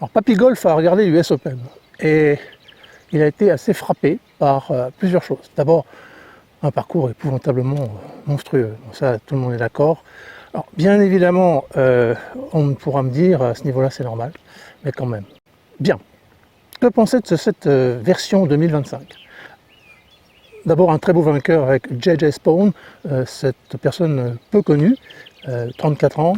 Alors Papy Golf a regardé l'US Open et il a été assez frappé par plusieurs choses. D'abord, un parcours épouvantablement monstrueux, bon, ça tout le monde est d'accord. Alors bien évidemment, on pourra me dire à ce niveau-là c'est normal, mais quand même. Bien, que penser de cette version 2025? D'abord un très beau vainqueur avec JJ Spaun, cette personne peu connue, 34 ans,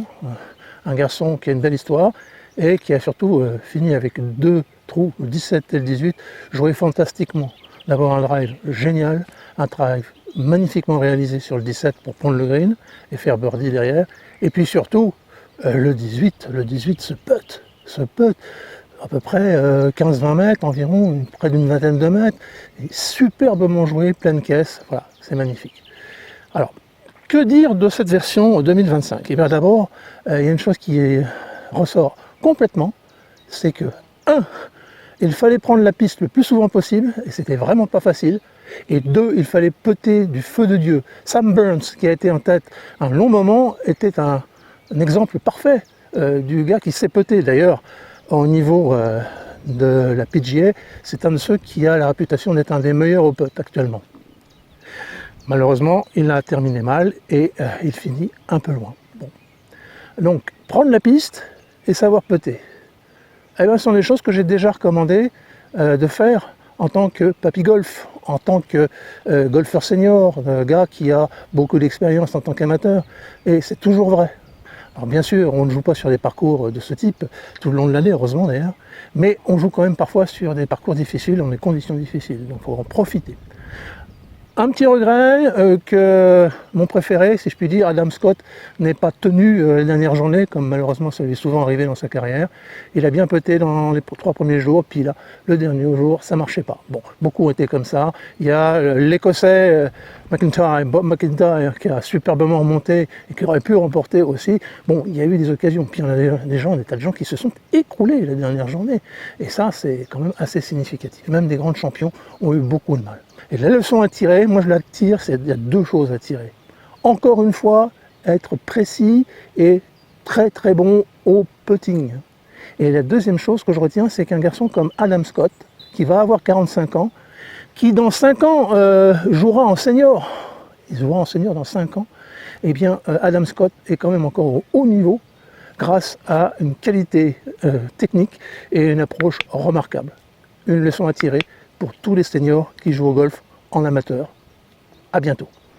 un garçon qui a une belle histoire et qui a surtout fini avec 2 trous, le 17 et le 18, joué fantastiquement. D'abord un drive génial, un drive magnifiquement réalisé sur le 17 pour prendre le green et faire birdie derrière, et puis surtout le 18 ce putt à peu près 15-20 mètres environ, près d'une vingtaine de mètres, et superbement joué, pleine caisse, voilà, c'est magnifique. Alors, que dire de cette version 2025? Et bien d'abord, il y a une chose qui ressort complètement, c'est que, 1, il fallait prendre la piste le plus souvent possible, et c'était vraiment pas facile, et 2, il fallait putter du feu de Dieu. Sam Burns, qui a été en tête un long moment, était un exemple parfait du gars qui sait putter. D'ailleurs, au niveau de la PGA, c'est un de ceux qui a la réputation d'être un des meilleurs au putt actuellement. Malheureusement, il a terminé mal et il finit un peu loin. Bon. Donc, prendre la piste et savoir putter. Eh bien, ce sont des choses que j'ai déjà recommandé de faire en tant que papy golf, en tant que golfeur senior, gars qui a beaucoup d'expérience en tant qu'amateur. Et c'est toujours vrai. Alors bien sûr, on ne joue pas sur des parcours de ce type tout le long de l'année, heureusement d'ailleurs, mais on joue quand même parfois sur des parcours difficiles, dans des conditions difficiles, donc il faut en profiter. Un petit regret que mon préféré, si je puis dire, Adam Scott, n'ait pas tenu les dernières journées, comme malheureusement ça lui est souvent arrivé dans sa carrière. Il a bien putté dans les 3 premiers jours, puis là, le dernier jour, ça ne marchait pas. Bon, beaucoup ont été comme ça. Il y a l'Écossais Bob McIntyre, qui a superbement remonté et qui aurait pu remporter aussi. Bon, il y a eu des occasions, puis il y en a des tas de gens qui se sont écroulés la dernière journée. Et ça, c'est quand même assez significatif. Même des grands champions ont eu beaucoup de mal. Et la leçon à tirer, moi je la tire, il y a 2 choses à tirer. Encore une fois, être précis et très bon au putting. Et la deuxième chose que je retiens, c'est qu'un garçon comme Adam Scott, qui va avoir 45 ans, qui dans 5 ans jouera en senior, il jouera en senior dans 5 ans, eh bien Adam Scott est quand même encore au haut niveau grâce à une qualité technique et une approche remarquable. Une leçon à tirer pour tous les seniors qui jouent au golf en amateur. À bientôt.